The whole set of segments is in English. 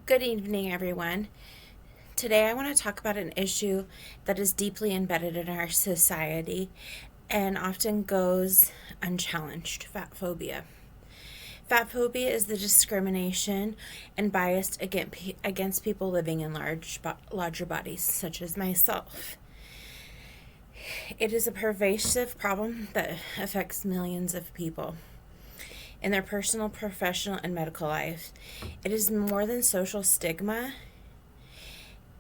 Good evening, everyone. Today I want to talk about an issue that is deeply embedded in our society and often goes unchallenged: fat phobia. Fat phobia is the discrimination and bias against people living in larger bodies, such as myself. It is a pervasive problem that affects millions of people in their personal, professional, and medical life. It is more than social stigma.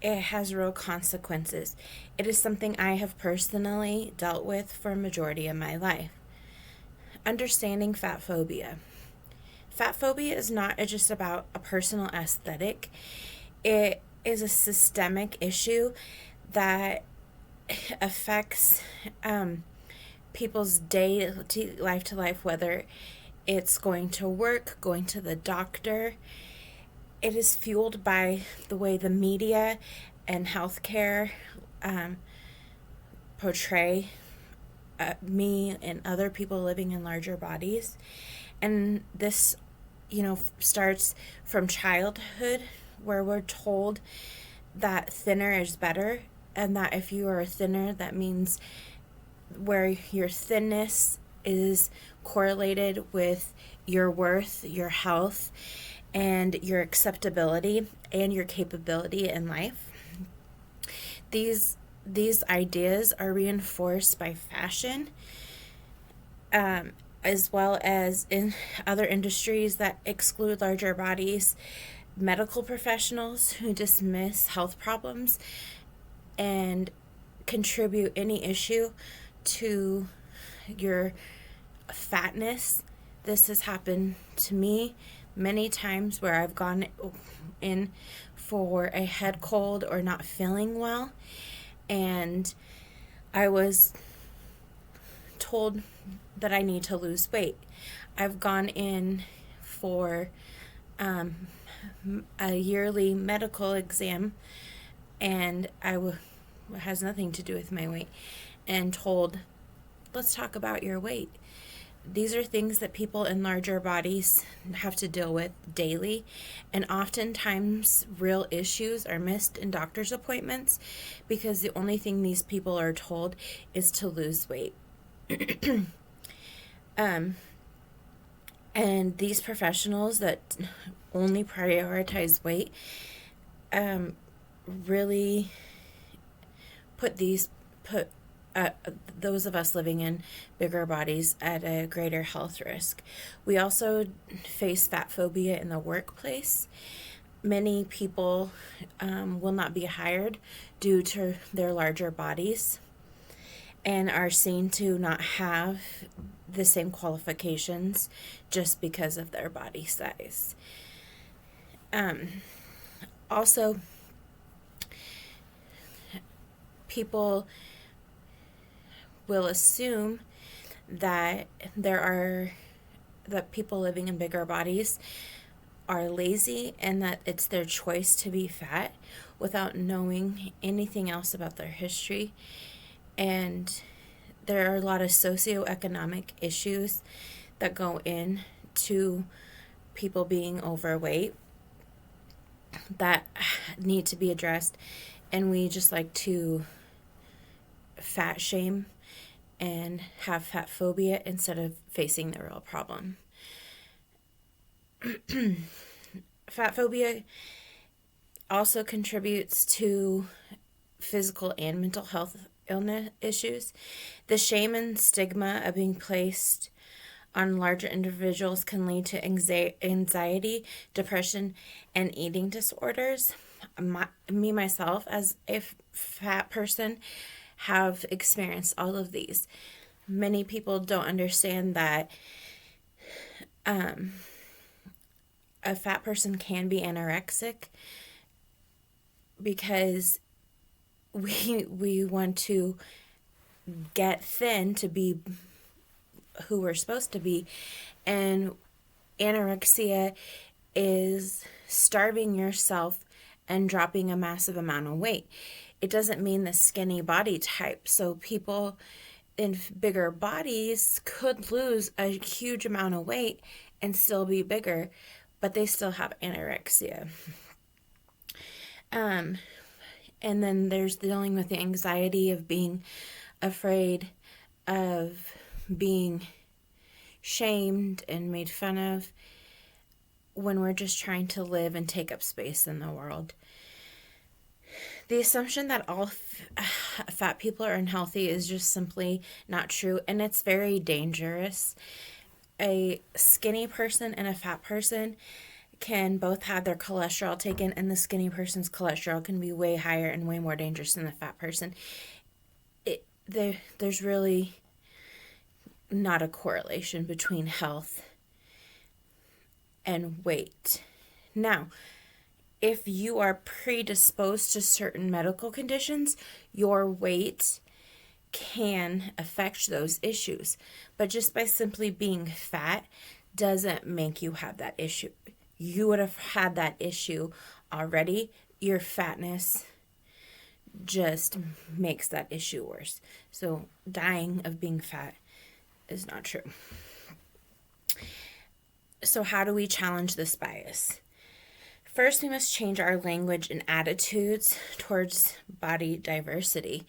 It has real consequences. It is something I have personally dealt with for a majority of my life. Understanding fat phobia. Fat phobia is not just about a personal aesthetic. It is a systemic issue that affects people's life to life, whether it's going to work, going to the doctor. It is fueled by the way the media and healthcare portray me and other people living in larger bodies. And this, starts from childhood, where we're told that thinner is better, and that if you are thinner, that means where your thinness is correlated with your worth, your health, and your acceptability and your capability in life. These ideas are reinforced by fashion, as well as in other industries that exclude larger bodies, medical professionals who dismiss health problems and contribute any issue to your fatness. This has happened to me many times, where I've gone in for a head cold or not feeling well, and I was told that I need to lose weight. I've gone in for a yearly medical exam, and has nothing to do with my weight, and told, let's talk about your weight. These are things that people in larger bodies have to deal with daily, and oftentimes real issues are missed in doctor's appointments because the only thing these people are told is to lose weight. And these professionals that only prioritize weight really put those of us living in bigger bodies at a greater health risk. We also face fat phobia in the workplace. Many people will not be hired due to their larger bodies and are seen to not have the same qualifications just because of their body size. Also, people will assume that people living in bigger bodies are lazy and that it's their choice to be fat, without knowing anything else about their history. And there are a lot of socioeconomic issues that go into people being overweight that need to be addressed, and we just like to fat shame and have fat phobia instead of facing the real problem. Fat phobia also contributes to physical and mental health illness issues. The shame and stigma of being placed on larger individuals can lead to anxiety, depression, and eating disorders. Myself, as a fat person, have experienced all of these. Many people don't understand that a fat person can be anorexic because we want to get thin to be who we're supposed to be, and anorexia is starving yourself and dropping a massive amount of weight. It doesn't mean the skinny body type. So people in bigger bodies could lose a huge amount of weight and still be bigger, but they still have anorexia. Um, and then there's dealing with the anxiety of being afraid of being shamed and made fun of when we're just trying to live and take up space in the world. The assumption that all fat people are unhealthy is just simply not true, and it's very dangerous. A skinny person and a fat person can both have their cholesterol taken, and the skinny person's cholesterol can be way higher and way more dangerous than the fat person. There's really not a correlation between health and weight. Now, if you are predisposed to certain medical conditions, your weight can affect those issues. But just by simply being fat doesn't make you have that issue. You would have had that issue already. Your fatness just makes that issue worse. So dying of being fat is not true. So how do we challenge this bias? First, we must change our language and attitudes towards body diversity.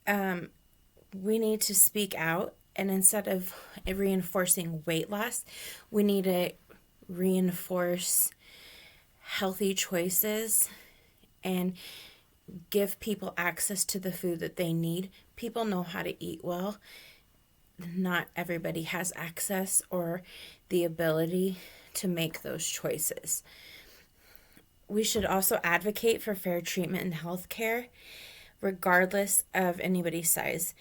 We need to speak out, and instead of reinforcing weight loss, we need to reinforce healthy choices and give people access to the food that they need. People know how to eat well. Not everybody has access or the ability to make those choices. We should also advocate for fair treatment in healthcare, regardless of anybody's size.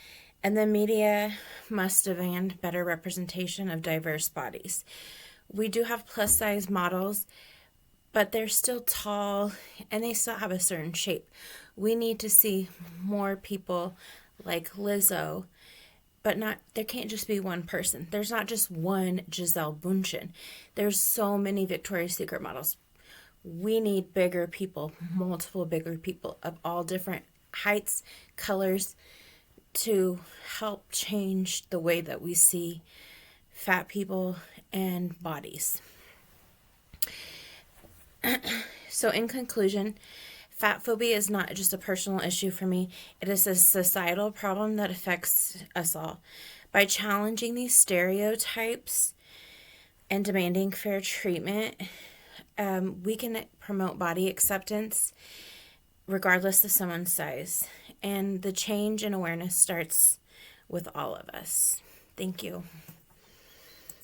And the media must demand better representation of diverse bodies. We do have plus size models, but they're still tall and they still have a certain shape. We need to see more people like Lizzo, but there can't just be one person. There's not just one Giselle Bundchen. There's so many Victoria's Secret models. We need bigger people, multiple bigger people of all different heights, colors, to help change the way that we see fat people and bodies. So in conclusion, fat phobia is not just a personal issue for me. It is a societal problem that affects us all. By challenging these stereotypes and demanding fair treatment, we can promote body acceptance regardless of someone's size. And the change in awareness starts with all of us. Thank you.